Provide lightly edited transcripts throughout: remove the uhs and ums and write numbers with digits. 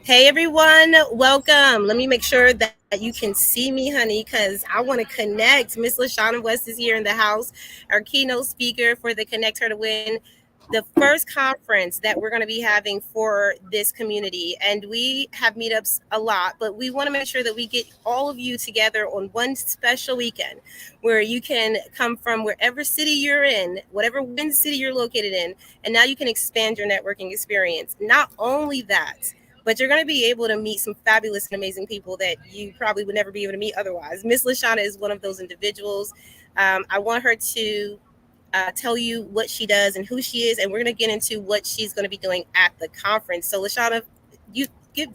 Hey everyone, welcome. Let me make sure that you can see me, honey, because I want to connect. Miss LaShana West is here in the house, our keynote speaker for the Connect Her to Win, the first conference that we're going to be having for this community. And we have meetups a lot, but we want to make sure that we get all of you together on one special weekend where you can come from wherever city you're in, whatever wind city you're located in, and now you can expand your networking experience. Not only that, but you're going to be able to meet some fabulous and amazing people that you probably would never be able to meet otherwise. Miss LaShana is one of those individuals. I want her to tell you what she does and who she is, and we're going to get into what she's going to be doing at the conference. So, LaShana,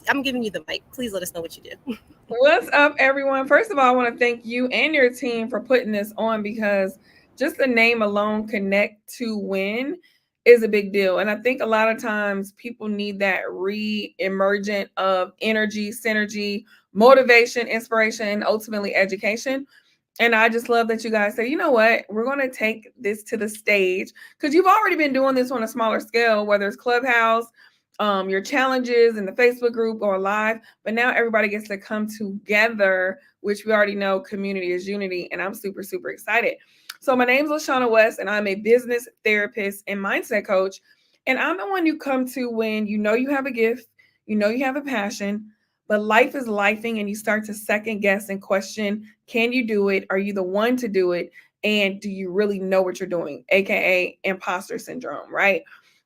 I'm giving you the mic. Please let us know what you do. What's up, everyone? First of all, I want to thank you and your team for putting this on because just the name alone, Connect to Win, is a big deal. And I think a lot of times people need that re-emergent of energy, synergy, motivation, inspiration, and ultimately education. And I just love that you guys say, you know what, we're going to take this to the stage because you've already been doing this on a smaller scale, whether it's Clubhouse, your challenges in the Facebook group or live, but now everybody gets to come together, which we already know community is unity. And I'm super, super excited. So my name's LaShana West, and I'm a business therapist and mindset coach. And I'm the one you come to when you know you have a gift, you know you have a passion, but life is lifing and you start to second guess and question, can you do it? Are you the one to do it? And do you really know what you're doing? AKA imposter syndrome, right?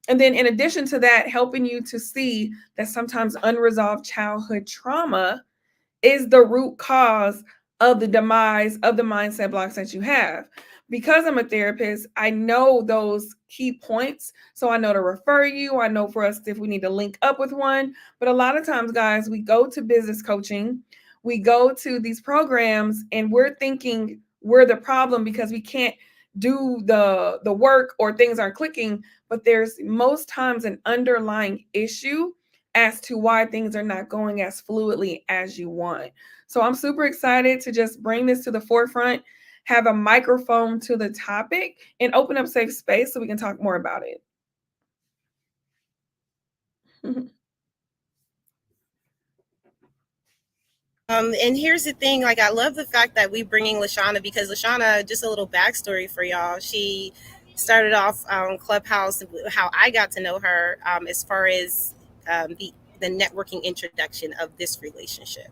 And then in addition to that, helping you to see that sometimes unresolved childhood trauma is the root cause of the demise of the mindset blocks that you have. Because I'm a therapist, I know those key points. So I know to refer you. I know for us if we need to link up with one. But a lot of times, guys, we go to business coaching, we go to these programs, and we're thinking we're the problem because we can't do the work or things aren't clicking. But there's most times an underlying issue as to why things are not going as fluidly as you want. So I'm super excited to just bring this to the forefront, have a microphone to the topic, and open up safe space so we can talk more about it. And here's the thing, like I love the fact that we bringing LaShana because LaShana, just a little backstory for y'all. She started off on Clubhouse, how I got to know her as far as the networking introduction of this relationship.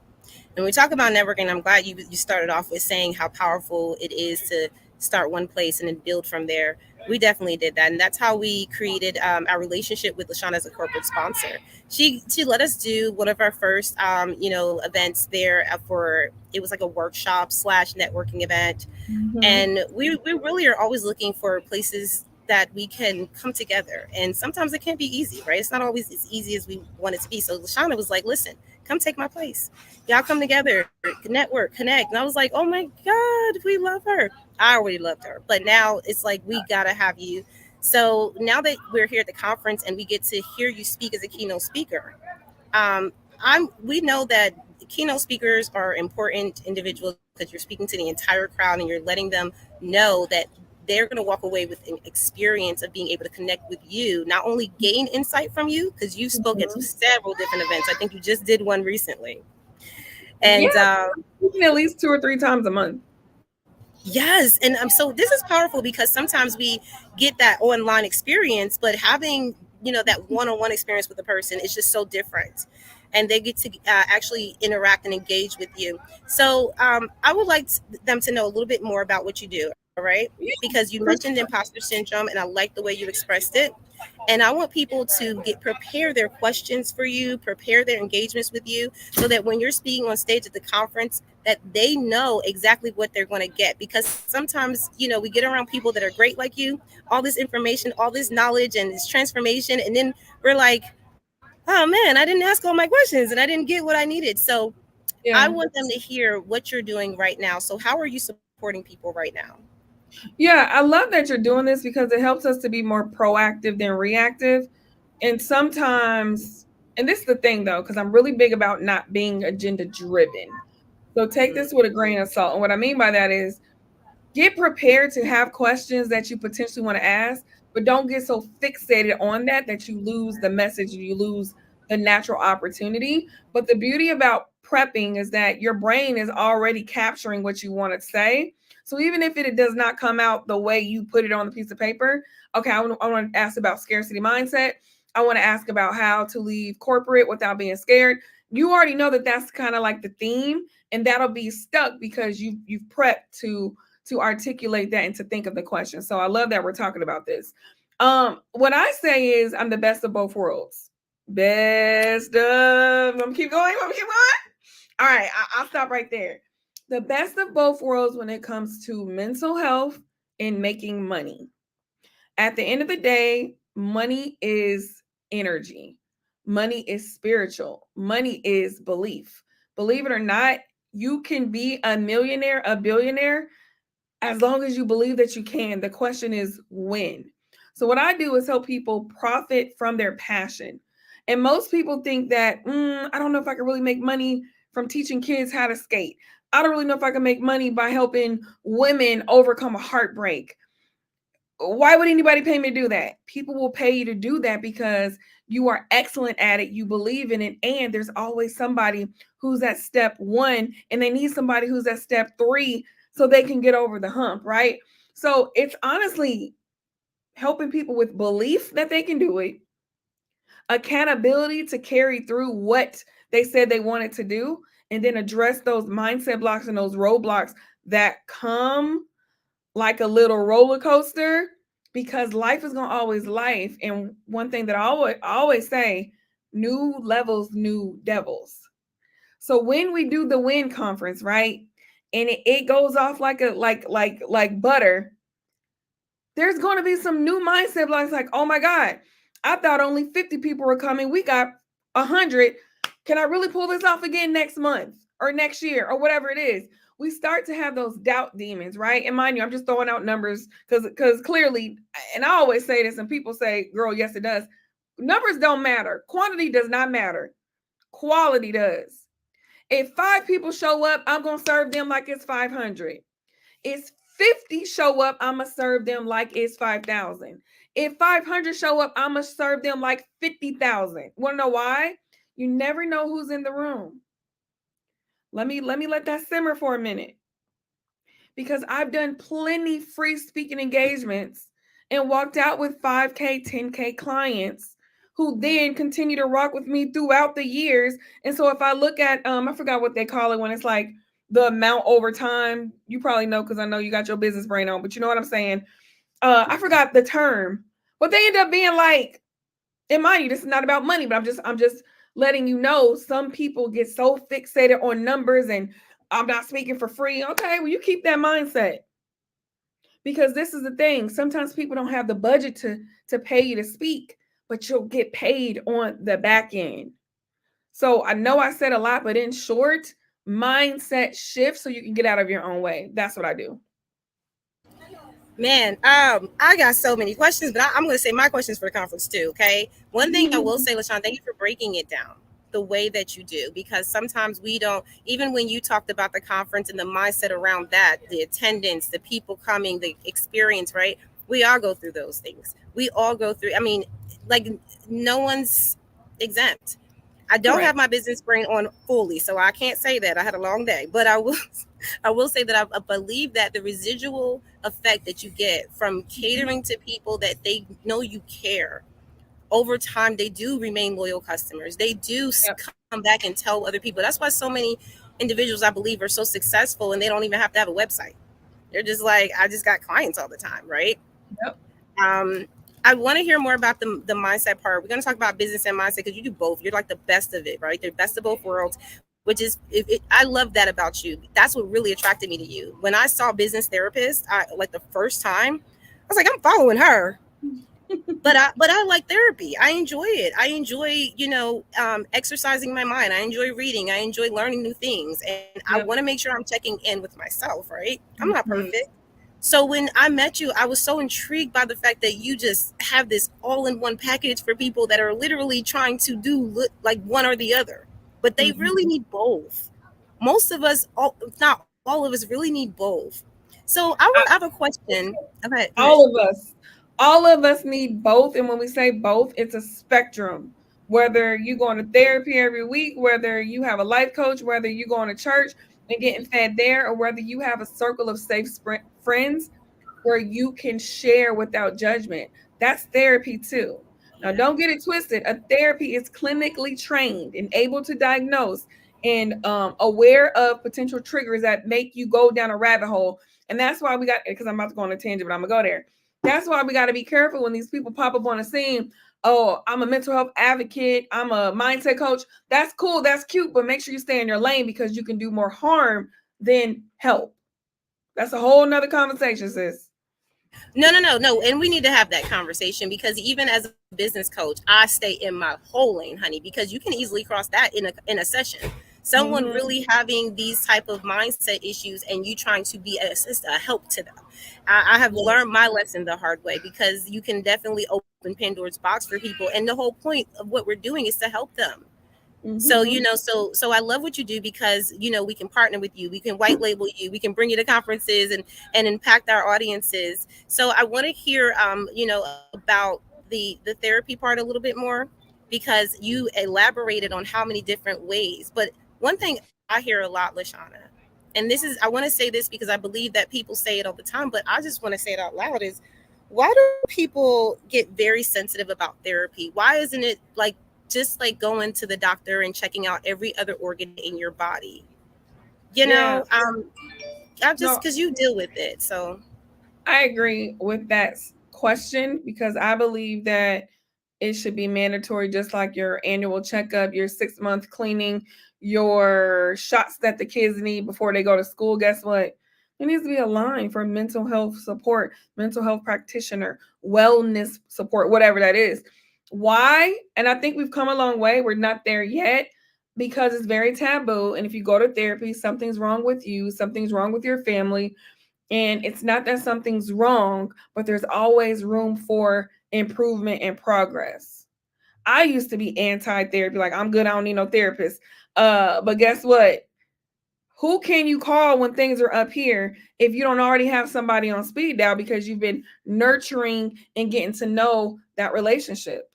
When we talk about networking, I'm glad you started off with saying how powerful it is to start one place and then build from there. We definitely did that, and that's how we created our relationship with LaShana as a corporate sponsor. She let us do one of our first events there for, it was like a workshop slash networking event, Mhm. and we really are always looking for places that we can come together. And sometimes it can't be easy, right? It's not always as easy as we want it to be. So LaShana was like, listen, come take my place. Y'all come together, network, connect. And I was like, oh my God, we love her. I already loved her. But now it's like, we got to have you. So now that we're here at the conference and we get to hear you speak as a keynote speaker, we know that keynote speakers are important individuals because you're speaking to the entire crowd and you're letting them know that they're going to walk away with an experience of being able to connect with you, not only gain insight from you, because you've spoken to Mhm. several different events. I think you just did one recently. Yeah, And at least 2 or 3 times a month. yes, and so this is powerful because sometimes we get that online experience, but having that one-on-one experience with a person is just so different, and they get to actually interact and engage with you. So I would like them to know a little bit more about what you do. All right, Yeah, because you for mentioned sure. imposter syndrome, and I like the way you expressed it. And I want people to prepare their questions for you, prepare their engagements with you, so that when you're speaking on stage at the conference, that they know exactly what they're going to get. Because sometimes, we get around people that are great like you, all this information, all this knowledge, and this transformation, and then we're like, oh man, I didn't ask all my questions and I didn't get what I needed. So I Yeah. want them to hear what you're doing right now. So how are you supporting people right now? Yeah, I love that you're doing this because it helps us to be more proactive than reactive. And sometimes, and this is the thing though, because I'm really big about not being agenda driven. So take this with a grain of salt. And what I mean by that is get prepared to have questions that you potentially want to ask, but don't get so fixated on that you lose the message, you lose the natural opportunity. But the beauty about prepping is that your brain is already capturing what you want to say. So even if it does not come out the way you put it on the piece of paper, okay, I want to ask about scarcity mindset. I want to ask about how to leave corporate without being scared. You already know that that's kind of like the theme, and that'll be stuck because you've prepped to articulate that and to think of the question. So I love that we're talking about this. What I say is I'm the best of both worlds. Best of. I'm keep going. I'm keep going. All right, I'll stop right there. The best of both worlds when it comes to mental health and making money. At the end of the day, money is energy. Money is spiritual. Money is belief. Believe it or not, you can be a millionaire, a billionaire, as long as you believe that you can. The question is when. So, what I do is help people profit from their passion. And most people think that, I don't know if I can really make money from teaching kids how to skate. I don't really know if I can make money by helping women overcome a heartbreak. Why would anybody pay me to do that? People will pay you to do that because you are excellent at it, you believe in it, and there's always somebody who's at step 1 and they need somebody who's at step 3 so they can get over the hump, right? So it's honestly helping people with belief that they can do it, accountability to carry through what they said they wanted to do, and then address those mindset blocks and those roadblocks that come like a little roller coaster, because life is going to always life. And one thing that I always say, new levels, new devils. So when we do the win conference, right? And it goes off like a like butter, there's going to be some new mindset blocks like, oh my God, I thought only 50 people were coming. We got 100. Can I really pull this off again next month or next year or whatever it is? We start to have those doubt demons, right? And mind you, I'm just throwing out numbers because clearly, and I always say this, and people say, girl, yes, it does. Numbers don't matter. Quantity does not matter. Quality does. If 5 people show up, I'm going to serve them like it's 500. It's 50 show up, I'ma serve them like it's 5,000. If 500 show up, I'ma serve them like 50,000. Want to know why? You never know who's in the room. Let that simmer for a minute, because I've done plenty free speaking engagements and walked out with 5K, 10K clients who then continue to rock with me throughout the years. And so if I look at I forgot what they call it when it's like the amount over time, you probably know because I know you got your business brain on, but you know what I'm saying? I forgot the term, but they end up being like, and mind you, this is not about money, but I'm just letting you know some people get so fixated on numbers and I'm not speaking for free. Okay, well, you keep that mindset, because this is the thing. Sometimes people don't have the budget to pay you to speak, but you'll get paid on the back end. So I know I said a lot, but in short, mindset shift so you can get out of your own way. That's what I do. Man, I got so many questions, but I'm going to say my questions for the conference too. Okay, one thing I will say, LaShawn, thank you for breaking it down the way that you do, because sometimes we don't. Even when you talked about the conference and the mindset around that, the attendance, the people coming, the experience, right? We all go through those things. We all go through. I mean, like, no one's exempt. I don't have Correct. my business brain on fully, so I can't say that. I had a long day, but I will. I will say that I believe that the residual effect that you get from Mhm. catering to people that they know you care, over time they do remain loyal customers. They do Yep. come back and tell other people. That's why so many individuals, I believe, are so successful and they don't even have to have a website. They're just like, I just got clients all the time, right? Yep. Um, I want to hear more about the mindset part. We're going to talk about business and mindset because you do both. You're like the best of it, right? The best of both worlds, which is I love that about you. That's what really attracted me to you. When I saw business therapist, I like the first time, I was like, I'm following her. But I like therapy. I enjoy it. I enjoy, exercising my mind. I enjoy reading. I enjoy learning new things, and I want to Yep. make sure I'm checking in with myself. Right? I'm not Mhm. perfect. So when I met you, I was so intrigued by the fact that you just have this all-in-one package for people that are literally trying to do like one or the other, but they really Mhm. need both. Most of us, if not all of us, really need both. So I I, have a question. Okay, go ahead. all of us. All of us need both. And when we say both, it's a spectrum. Whether you going to therapy every week, whether you have a life coach, whether you going to church and getting fed there, or whether you have a circle of safe friends where you can share without judgment. That's therapy too. Now, don't get it twisted. A therapy is clinically trained and able to diagnose and aware of potential triggers that make you go down a rabbit hole. And that's why we got, because I'm about to go on a tangent, but I'm going to go there. That's why we got to be careful when these people pop up on the scene. Oh, I'm a mental health advocate. I'm a mindset coach. That's cool. That's cute. But make sure you stay in your lane because you can do more harm than help. That's a whole nother conversation, sis. No. And we need to have that conversation because even as a business coach, I stay in my whole lane, honey, because you can easily cross that in a session. Someone Mm-hmm. really having these type of mindset issues and you trying to be a help to them. I have learned my lesson the hard way because you can definitely open Pandora's box for people. And the whole point of what we're doing is to help them. So Mm-hmm. so I love what you do because we can partner with you, we can white label you, we can bring you to conferences and impact our audiences. So I want to hear about the therapy part a little bit more, because you elaborated on how many different ways. But one thing I hear a lot, LaShana, and this is, I want to say this because I believe that people say it all the time, but I just want to say it out loud, is why do people get very sensitive about therapy? Why isn't it like just like going to the doctor and checking out every other organ in your body? Yeah. I just No, because you deal with it. So I agree with that question because I believe that it should be mandatory, just like your annual checkup, your 6 month cleaning, your shots that the kids need before they go to school. Guess what? There needs to be a line for mental health support, mental health practitioner, wellness support, whatever that is. Why? And I think we've come a long way. We're not there yet because it's very taboo. And if you go to therapy, something's wrong with you, something's wrong with your family, and it's not that something's wrong, but there's always room for improvement and progress. I used to be anti-therapy, like I'm good, I don't need no therapist. But guess what? Who can you call when things are up here if you don't already have somebody on speed dial because you've been nurturing and getting to know that relationship?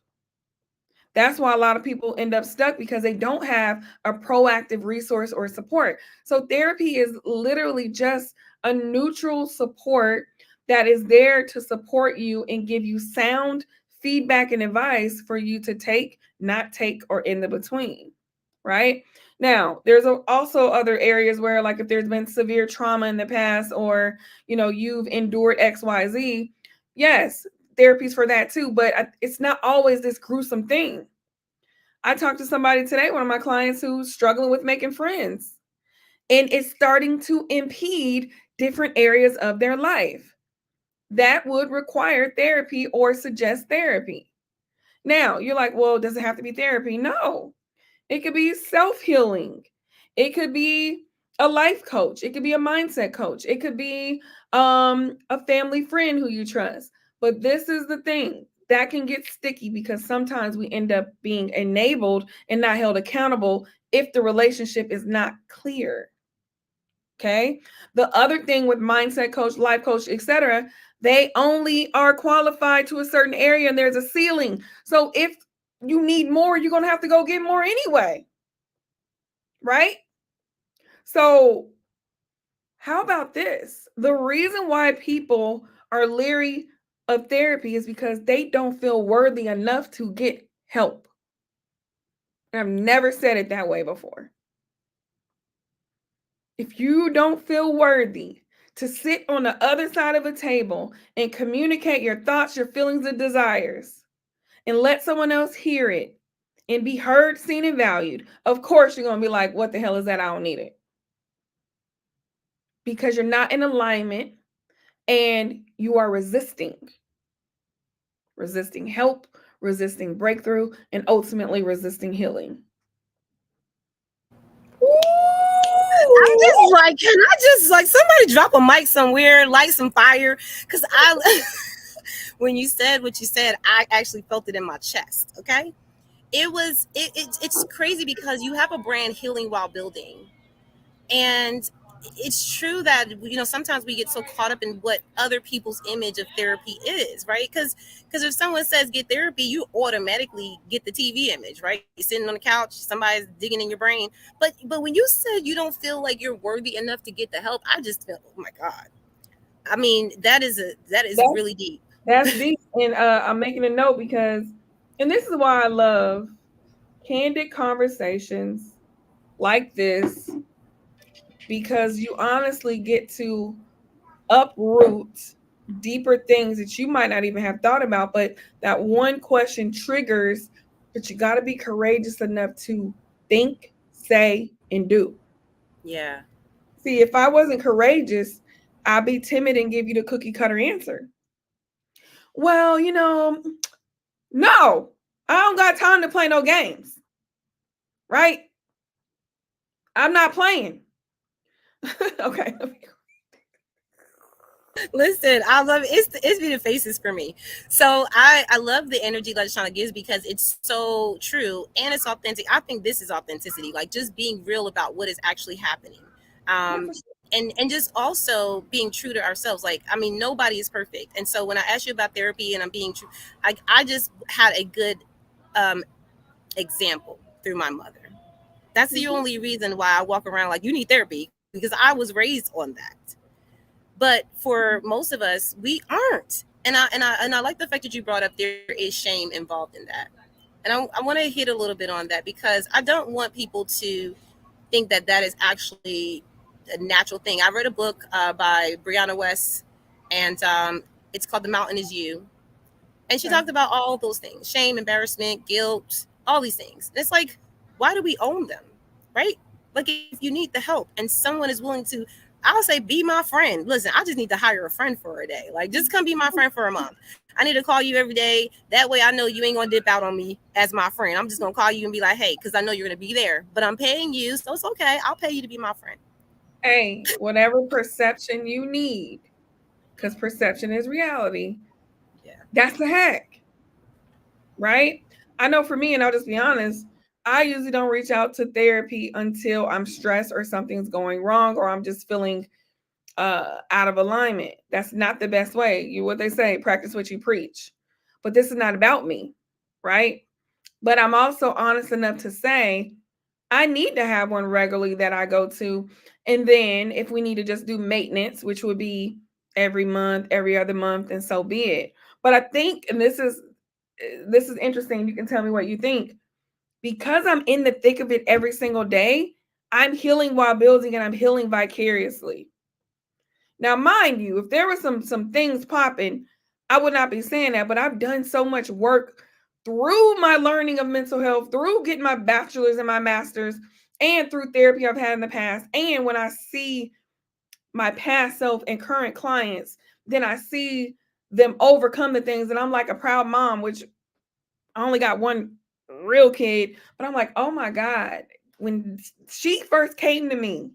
That's why a lot of people end up stuck because they don't have a proactive resource or support. So, therapy is literally just a neutral support that is there to support you and give you sound feedback and advice for you to take, not take, or in the between. Right now, there's also other areas where, like, if there's been severe trauma in the past or you've endured XYZ, yes, therapies for that too, but it's not always this gruesome thing. I talked to somebody today, one of my clients who's struggling with making friends, and it's starting to impede different areas of their life. That would require therapy or suggest therapy. Now, you're like, well, does it have to be therapy? No. It could be self-healing. It could be a life coach. It could be a mindset coach. It could be a family friend who you trust. But this is the thing that can get sticky because sometimes we end up being enabled and not held accountable if the relationship is not clear. Okay. The other thing with mindset coach, life coach, etc., they only are qualified to a certain area and there's a ceiling. So if you need more, you're going to have to go get more anyway. Right? So, how about this? The reason why people are leery of therapy is because they don't feel worthy enough to get help. I've never said it that way before. If you don't feel worthy to sit on the other side of a table and communicate your thoughts, your feelings, and desires, and let someone else hear it and be heard, seen, and valued, of course you're going to be like, what the hell is that? I don't need it. Because you're not in alignment and you are resisting help, resisting breakthrough, and ultimately resisting healing. I'm just Ooh. like, can I just like somebody drop a mic somewhere, light some fire? Because I, when you said what you said, I actually felt it in my chest. Okay, it's crazy because you have a brand, Healing While Building, and it's true that sometimes we get so caught up in what other people's image of therapy is, right? Because if someone says get therapy, you automatically get the TV image, right? You're sitting on the couch, somebody's digging in your brain. But when you said you don't feel like you're worthy enough to get the help, I just feel, oh my God. I mean, that is That's really deep. that's deep. And I'm making a note because, and this is why I love candid conversations like this, because you honestly get to uproot deeper things that you might not even have thought about, but that one question triggers. But you got to be courageous enough to think, say, and do. Yeah. See, if I wasn't courageous, I'd be timid and give you the cookie cutter answer. Well, no, I don't got time to play no games, right? I'm not playing. Okay. Listen, I love it. It's be the faces for me. So I love the energy that Shauna gives because it's so true and it's authentic. I think this is authenticity, like just being real about what is actually happening. Yeah, Um, for sure. and just also being true to ourselves. Like, I mean, nobody is perfect. And so when I asked you about therapy and I'm being true, I just had a good um example through my mother. That's the Mhm. only reason why I walk around like you need therapy because I was raised on that. But for most of us, we aren't. And I like the fact that you brought up there is shame involved in that. And I want to hit a little bit on that because I don't want people to think that that is actually a natural thing. I read a book by Brianna West, and it's called The Mountain Is You, and she Okay. talked about all those things: shame, embarrassment, guilt, all these things. And it's like, why do we own them? Right? Like, if you need the help and someone is willing to, I'll say, be my friend. Listen, I just need to hire a friend for a day. Like, just come be my friend for a month. I need to call you every day. That way I know you ain't gonna dip out on me as my friend. I'm just gonna call you and be like, hey, because I know you're gonna be there. But I'm paying you, so it's okay. I'll pay you to be my friend. Hey, whatever perception you need, because perception is reality, Yeah. that's the hack, right? I know for me, and I'll just be honest, I usually don't reach out to therapy until I'm stressed or something's going wrong or I'm just feeling out of alignment. That's not the best way. You what they say, practice what you preach. But this is not about me, right? But I'm also honest enough to say I need to have one regularly that I go to. And then if we need to just do maintenance, which would be every month, every other month, and so be it. But I think, and this is interesting. You can tell me what you think. Because I'm in the thick of it every single day, I'm healing while building and I'm healing vicariously. Now, mind you, if there were some things popping, I would not be saying that, but I've done so much work through my learning of mental health, through getting my bachelor's and my master's, and through therapy I've had in the past. And when I see my past self and current clients, then I see them overcome the things, and I'm like a proud mom, which I only got one real kid, but I'm like, oh my God, when she first came to me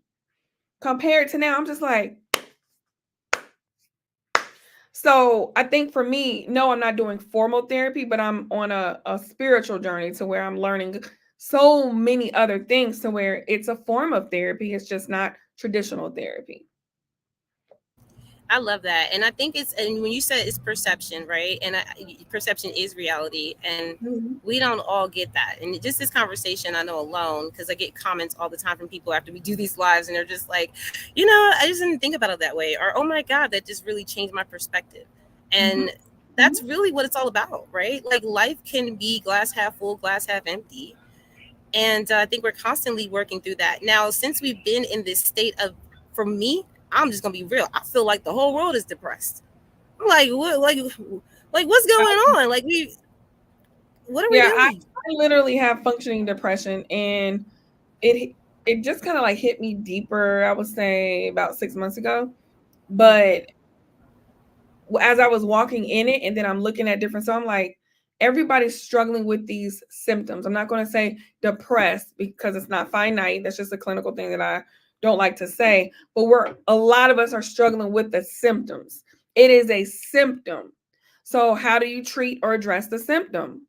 compared to now, I'm just like, so I think for me, no, I'm not doing formal therapy, but I'm on a spiritual journey to where I'm learning so many other things to where it's a form of therapy. It's just not traditional therapy. I love that. And I think it's, and when you said it's perception, right? And perception is reality. And Mhm. we don't all get that. And just this conversation, I know alone, because I get comments all the time from people after we do these lives, and they're just like, I just didn't think about it that way. Or, oh my God, that just really changed my perspective. Mhm. And that's really what it's all about, right? Like, life can be glass half full, glass half empty. And I think we're constantly working through that. Now, since we've been in this state of, for me, I'm just gonna be real. I feel like the whole world is depressed. I'm like, what? Like, what's going on? Like, what are we Yeah, I doing? literally have functioning depression, and it it just kind of like hit me deeper, I would say about 6 months ago. Mm-hmm. But as I was walking in it, and then I'm looking at different, so I'm like, everybody's struggling with these symptoms. I'm not going to say depressed because it's not finite. That's just a clinical thing that I don't like to say. But a lot of us are struggling with the symptoms. It is a symptom. So how do you treat or address the symptom?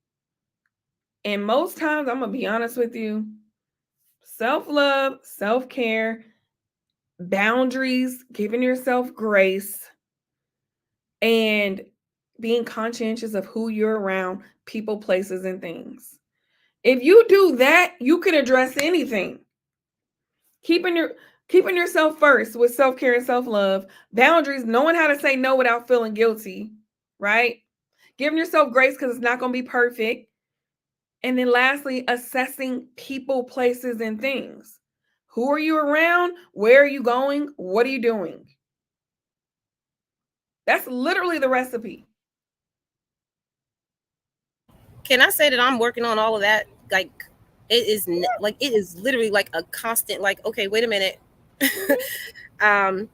And most times, I'm gonna be honest with you, self love, self care, boundaries, giving yourself grace, and being conscientious of who you're around, people, places, and things. If you do that, you can address anything. Keeping your keeping yourself first with self-care and self-love, boundaries, knowing how to say no without feeling guilty, right? Giving yourself grace because it's not going to be perfect. And then lastly, assessing people, places, and things. Who are you around? Where are you going? What are you doing? That's literally the recipe. Can I say that I'm working on all of that? Like, like it is literally like a constant. Like, okay, wait a minute. um,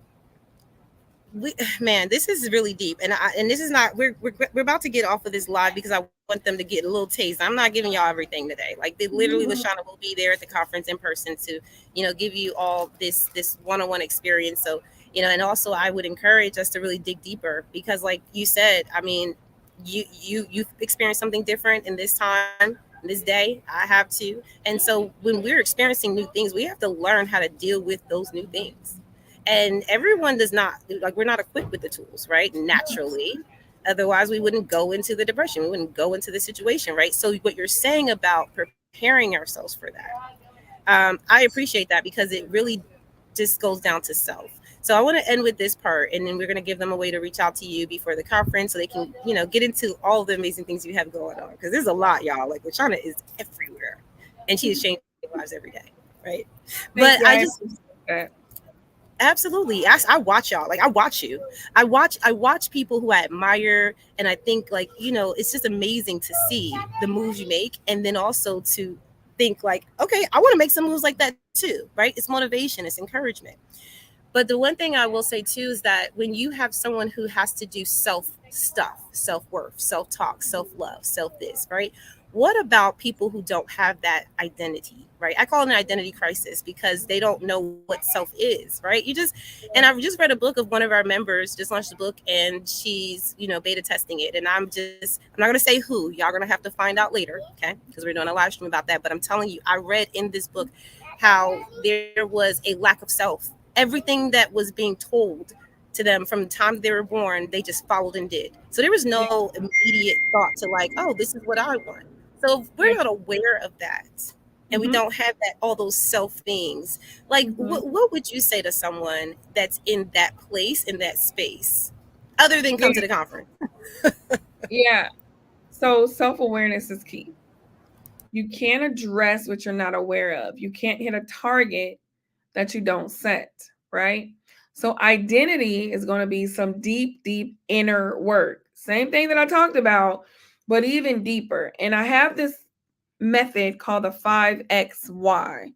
man, this is really deep, and this is not. We're about to get off of this live because I want them to get a little taste. I'm not giving y'all everything today. Like, they literally, LaShana will be there at the conference in person to, give you all this one-on-one experience. So, and also I would encourage us to really dig deeper because, like you said, I mean, you've experienced something different in this time, this day. I have too, and so when we're experiencing new things, we have to learn how to deal with those new things, and everyone does not, like, we're not equipped with the tools, right, naturally. Otherwise we wouldn't go into the depression, we wouldn't go into the situation, right? So what you're saying about preparing ourselves for that, I appreciate that because it really just goes down to self. So I want to end with this part, and then we're going to give them a way to reach out to you before the conference so they can, get into all the amazing things you have going on, because there's a lot, y'all. Like, LaShana is everywhere, and she is changing lives every day, right? But Thank I you. I just, appreciate that. absolutely. I watch y'all. Like, I watch you. I watch people who I admire, and I think, like, it's just amazing to see the moves you make, and then also to think like, okay, I want to make some moves like that too, right? It's motivation, it's encouragement. But the one thing I will say too is that when you have someone who has to do self stuff, self worth, self talk, self love, self this, right? What about people who don't have that identity, right? I call it an identity crisis because they don't know what self is, right? And I've just read a book of one of our members, just launched a book, and she's, beta testing it. And I'm not going to say who, y'all going to have to find out later, okay? Because we're doing a live stream about that. But I'm telling you, I read in this book how there was a lack of self. Everything that was being told to them from the time they were born, they just followed and did. So there was Yeah. no immediate thought to, like, oh, this is what I want. So if we're Yeah. not aware of that, and we Mm-hmm. don't have that, all those self things, like, Mm-hmm. what would you say to someone that's in that place, in that space, other than Yeah. come to the conference? Yeah. So self-awareness is key. You can't address what you're not aware of. You can't hit a target that you don't set, right? So identity is going to be some deep, deep inner work. Same thing that I talked about, but even deeper. And I have this method called the 5XY.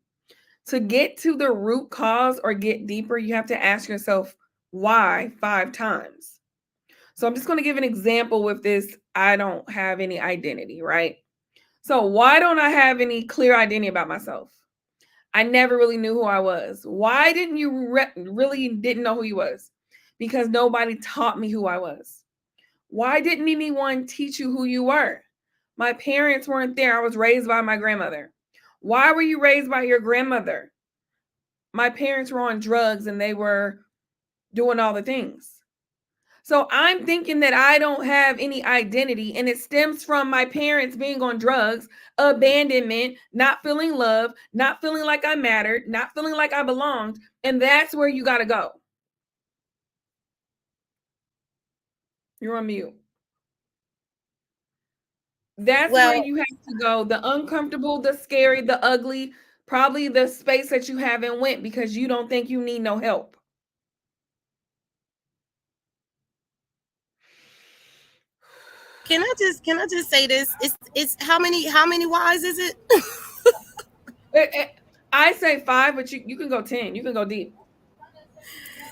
To get to the root cause or get deeper, you have to ask yourself why 5 times. So I'm just going to give an example with this. I don't have any identity, right? So why don't I have any clear identity about myself? I never really knew who I was. Why didn't you really didn't know who you was? Because nobody taught me who I was. Why didn't anyone teach you who you were? My parents weren't there. I was raised by my grandmother. Why were you raised by your grandmother? My parents were on drugs and they were doing all the things. So I'm thinking that I don't have any identity, and it stems from my parents being on drugs, abandonment, not feeling love, not feeling like I mattered, not feeling like I belonged. And that's where you got to go. You're on mute. That's where Well, you have to go. The uncomfortable, the scary, the ugly, probably the space that you haven't went because you don't think you need no help. can I just say this? It's how many whys is it? It- it- I say 5, but you can go 10. You can go deep.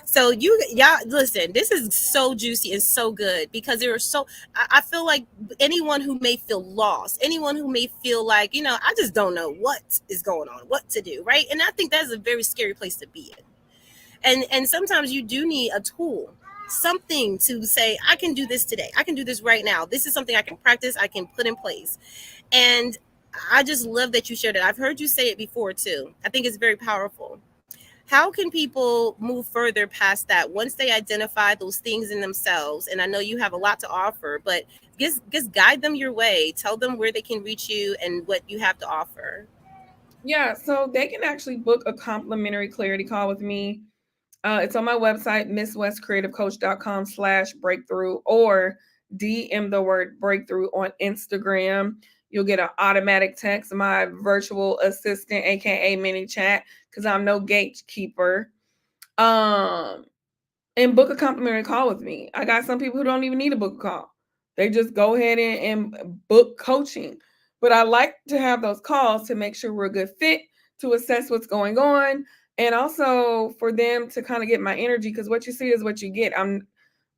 So y'all listen, this is so juicy and so good because there are so, I feel like anyone who may feel lost, anyone who may feel like, I just don't know what is going on, what to do, right? And I think that's a very scary place to be in. And sometimes you do need a tool, something to say, I can do this today. I can do this right now. This is something I can practice, I can put in place. And I just love that you shared it. I've heard you say it before too. I think it's very powerful. how can people move further past that once they identify those things in themselves? And I know you have a lot to offer, but just guide them your way. Tell them where they can reach you and what you have to offer. Yeah, so they can actually book a complimentary clarity call with me. It's on my website, misswestcreativecoach.com/breakthrough, or DM the word breakthrough on Instagram. You'll get an automatic text, my virtual assistant, aka mini chat, because I'm no gatekeeper. Um, and book a complimentary call with me. I got some people who don't even need a book call. They just go ahead and book coaching. But I like to have those calls to make sure we're a good fit, to assess what's going on, and also for them to kind of get my energy, because what you see is what you get.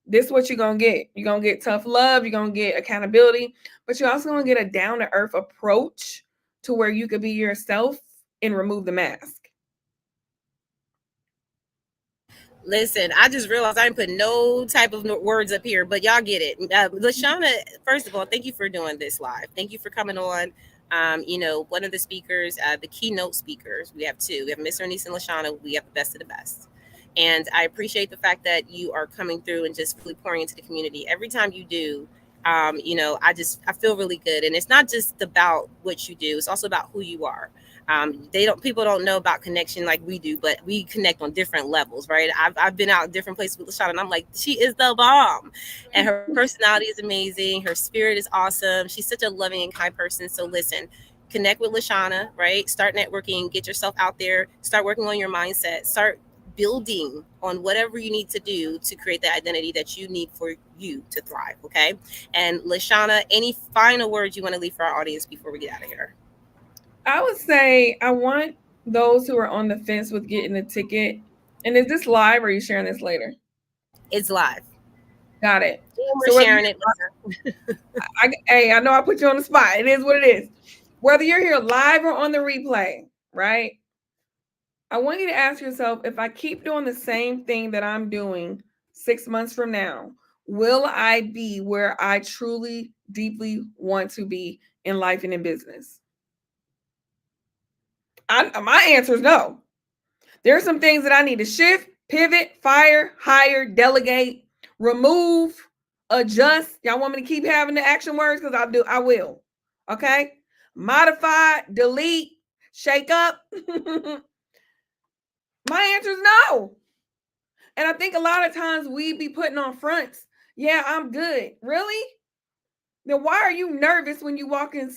This is what you're gonna get. You're gonna get tough love, you're gonna get accountability, but you're also gonna get a down-to-earth approach to where you could be yourself and remove the mask. Listen, I just realized I didn't put no type of words up here, but y'all get it. LaShana, first of all, thank you for doing this live. Thank you for coming on. One of the speakers, the keynote speakers, we have two. We have Mr. Anise and LaShana. We have the best of the best. And I appreciate the fact that you are coming through and just really pouring into the community. Every time you do, I feel really good. And it's not just about what you do, it's also about who you are. People don't know about connection like we do, but we connect on different levels, right? I've been out in different places with LaShana, and I'm like, she is the bomb, and her personality is amazing. Her spirit is awesome. She's such a loving and kind person. So listen, connect with LaShana, right? Start networking, get yourself out there, start working on your mindset, start building on whatever you need to do to create the identity that you need for you to thrive. Okay. And LaShana, any final words you want to leave for our audience before we get out of here? I would say I want those who are on the fence with getting a ticket. And is this live or are you sharing this later? It's live. Got it. And we're So whether sharing it. hey, I know I put you on the spot. It is what it is. Whether you're here live or on the replay, right? I want you to ask yourself, if I keep doing the same thing that I'm doing 6 months from now, will I be where I truly, deeply want to be in life and in business? My answer is no. There are some things that I need to shift, pivot, fire, hire, delegate, remove, adjust. Y'all want me to keep having the action words? Because I will. Okay? Modify, delete, shake up. My answer is no. And I think a lot of times we be putting on fronts. Yeah, I'm good. Really? Then why are you nervous when you walk in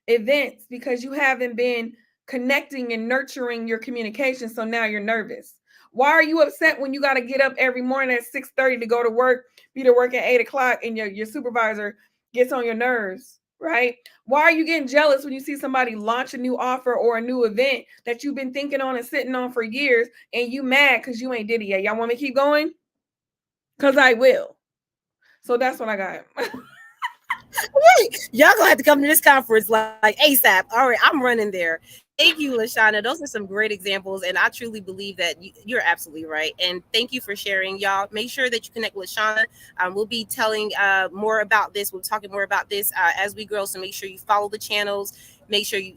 events? Because you haven't been connecting and nurturing your communication, so now you're nervous. Why are you upset when you got to get up every morning at 6:30 to go to work, be to work at 8 o'clock, and your supervisor gets on your nerves, right? Why are you getting jealous when you see somebody launch a new offer or a new event that you've been thinking on and sitting on for years, and you mad because you ain't did it yet? Y'all want me to keep going? Because I will. So that's what I got. Y'all gonna have to come to this conference like ASAP. All right, I'm running there. Thank you, LaShana. Those are some great examples, and I truly believe that you're absolutely right. And thank you for sharing, y'all. Make sure that you connect with LaShana. We'll be telling more about this. We'll be talking more about this as we grow. So make sure you follow the channels. Make sure you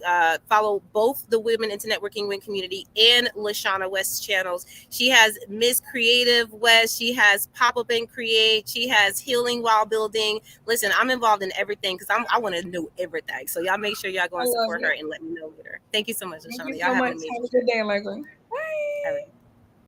follow both the Women into Networking Win community and LaShana West channels. She has Miss Creative West. She has Pop Up and Create. She has Healing While Building. Listen, I'm involved in everything because I want to know everything. So y'all make sure y'all go I and love support her it. and let me know with her. Thank you so much, Thank LaShana. you Y'all so have an much. amazing Have a day. good day, Allegra. All Bye. right.